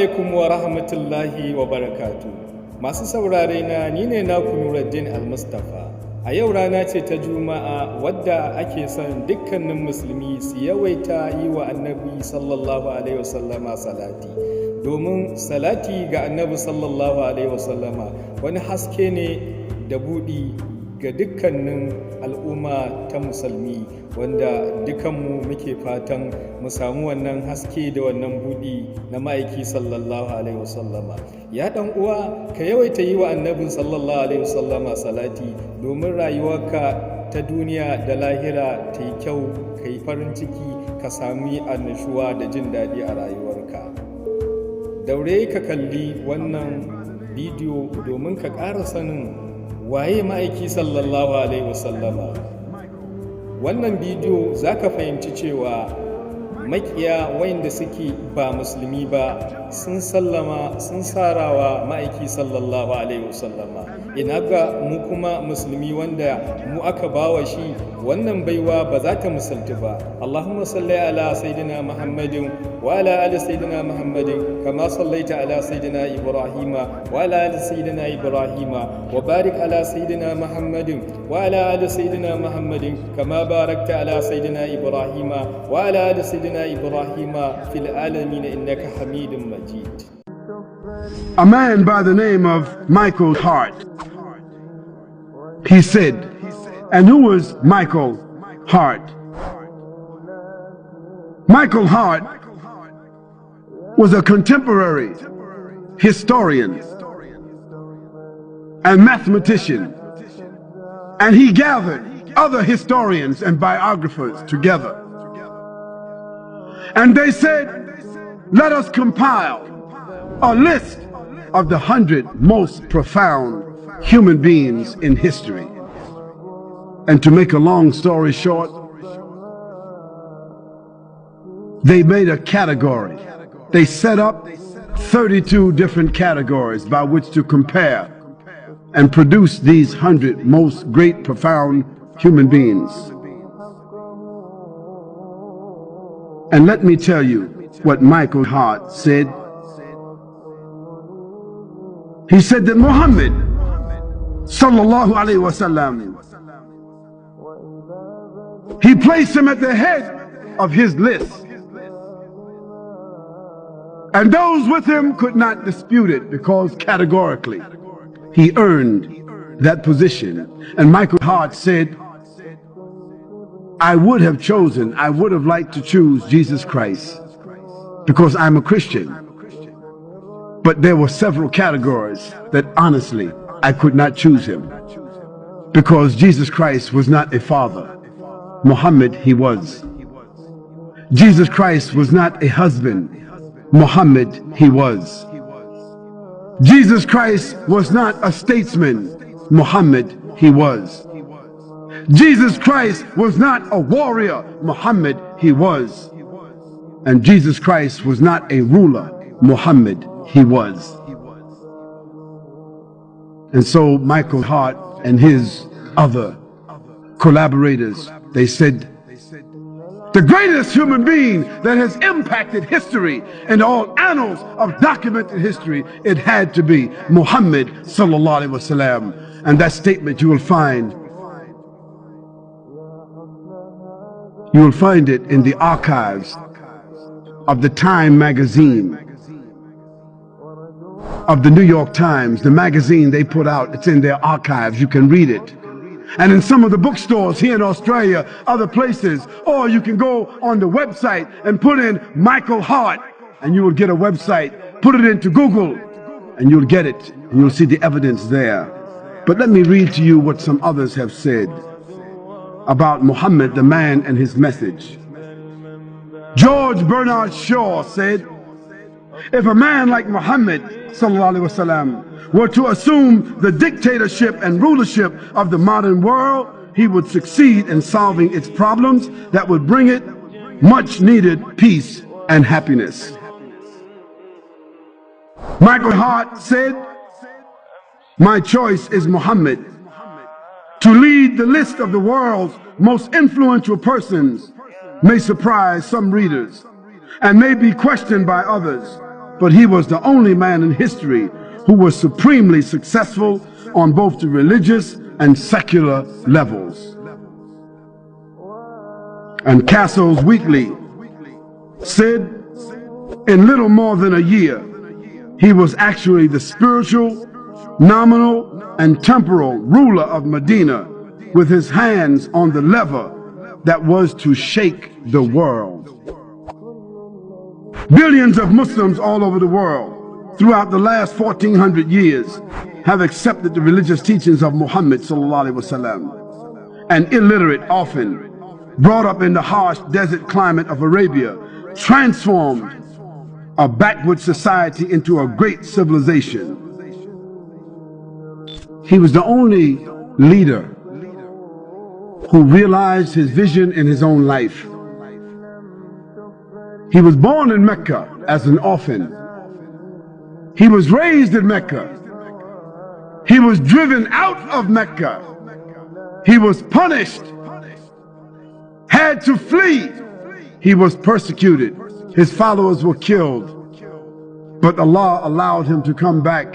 alaikum wa rahmatullahi wa barakatu. Masu saurare na ni ne naku Nuruddin Al-Mustafa. A yau rana ce ta Juma'a wadda ake son dukkanin musulmi su yawaita yi wa annabi sallallahu alaihi wasallama salati. Domin salati ga annabi sallallahu alaihi wasallama wani haske ne da buɗi ga dukkanin al'umma ta musulmi, wanda dukanmu muke fatan mu samu wannan haske da wannan buɗi na ma'aiki sallallahu alaihi wasallama. Ya ɗan uwa, ka yawaita yi wa annabin sallallahu alaihi wasallama salati domin rayuwarka ta duniya da lahira ta yi kyau, ka yi farin ciki, ka sami annashuwa da jin daɗi a rayuwarka. Daure ka kalli wannan bidiyo domin ka ƙara sanin waye ma'aiki sallallahu alaihi wasallama. Wannan bidiyo za ka fahimci cewa makiya wayanda suke ba musulmi ba sun sallama sun sarawa ma'aiki sallallahu alaihi wasallama. Ina ga mu kuma musulmi wanda mu aka bawa shi wannan baiwa ba za ta misaltu ba. Allahumma salli ala sayyidina Muhammadin wa ala ali sayyidina Muhammadin kama sallaita ala sayyidina Ibrahima wa ala ali sayyidina Ibrahima wa barik ala sayyidina Muhammadin wa ala ali sayyidina Muhammadin kama barakta ala sayyidina Ibrahima wa ala ali sayyidina Ibrahima fil alamin innaka Hamidum Majid. A man by the name of Michael Hart, he said, and who was Michael Hart? Michael Hart was a contemporary historian and mathematician, and he gathered other historians and biographers together. And they said, let us compile a list of the 100 most profound human beings in history. And to make a long story short, they made a category. They set up 32 different categories by which to compare and produce these 100 most great, profound human beings. And let me tell you what Michael Hart said. He said that Muhammad sallallahu alaihi wasallam, he placed him at the head of his list, and those with him could not dispute it because categorically he earned that position. And Michael Hart said, I would have liked to choose Jesus Christ because I'm a Christian. But there were several categories that honestly I could not choose him, because Jesus Christ was not a father. Muhammad, he was. Jesus Christ was not a husband. Muhammad, he was. Jesus Christ was not a statesman. Muhammad, he was. Jesus Christ was not a warrior. Muhammad, he was. And Jesus Christ was not a ruler. Muhammad, he was. And so Michael Hart and his other collaborators, they said, the greatest human being that has impacted history and all annals of documented history, it had to be Muhammad sallallahu alaihi wasallam. And that statement you will find it in the archives of the Time magazine, of the New York Times, the magazine they put out. It's in their archives. You can read it. And in some of the bookstores here in Australia, other places, or you can go on the website and put in Michael Hart, and you will get a website. Put it into Google, and you'll get it. And you'll see the evidence there. But let me read to you what some others have said about Muhammad, the man, and his message. George Bernard Shaw said, if a man like Muhammad sallallahu alaihi wasallam were to assume the dictatorship and rulership of the modern world, he would succeed in solving its problems that would bring it much needed peace and happiness. Michael Hart said, my choice is Muhammad. To lead the list of the world's most influential persons may surprise some readers and may be questioned by others. but he was the only man in history who was supremely successful on both the religious and secular levels. And Casso's Weekly said in little more than a year, he was actually the spiritual, nominal, and temporal ruler of Medina, with his hands on the lever that was to shake the world. Billions of Muslims all over the world throughout the last 1400 years have accepted the religious teachings of Muhammad sallallahu alaihi wasallam. And illiterate, often brought up in the harsh desert climate of Arabia, transformed a backward society into a great civilization. He was the only leader who realized his vision in his own life. He was born in Mecca as an orphan. He was raised in Mecca. He was driven out of Mecca. He was punished, had to flee. He was persecuted. His followers were killed. But Allah allowed him to come back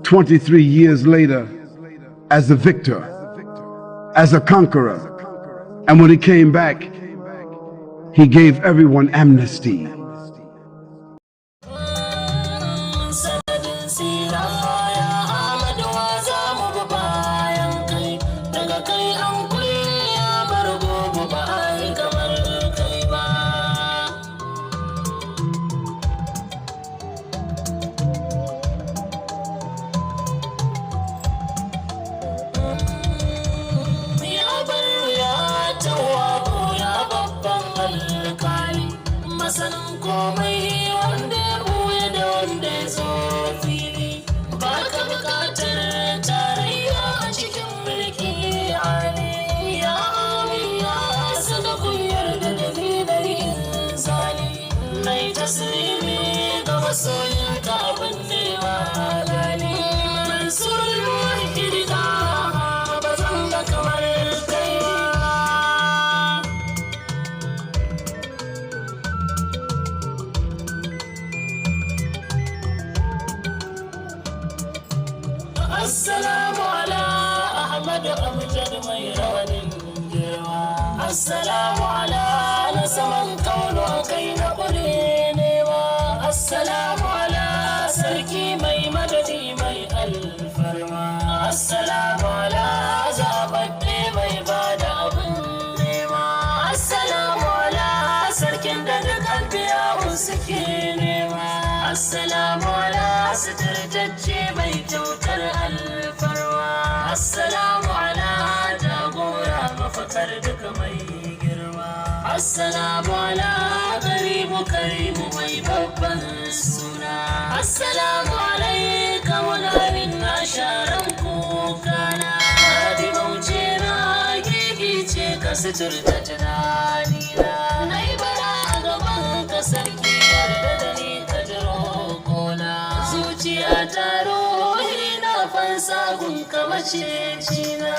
23 years later as a victor, as a conqueror. And when he came back, he gave everyone amnesty. Masanin komai wanda ya buya da wanda ya zo fili, ba ka bukatar tarayya a cikin mulki ali. Ya amin ya saka kun yarda da ni da inzali, mai taslimi ga masoyinka abin nema gani. Mansurin wahidi da ba zan ga kamar kai ba. Assalamu ala Ahmad Amjad mai rawanin girma. Assalamu ala na saman kauno kai na ƙure nema. Assalamu ala sarki mai madadi mai alfarma. Assalamu ala zaɓaɓɓe mai bada abin nema. Assalamu ala sarkin da duk albiyawu suke nema. Assalamu ala suturtacce mai kyautar alfarwa. Assalamu ala jagora mafakar duka mai girma. Assalamu ala karimu karimu mai babban suna. Assalamu alaika wani na sharan kukana. Hadi bauce na gigice ka suturta tunanina. Na yi bara a gaban ka sarki yarda da ni ka jiro kona. Zuciya ta ruhi na fansa gun ka macecina.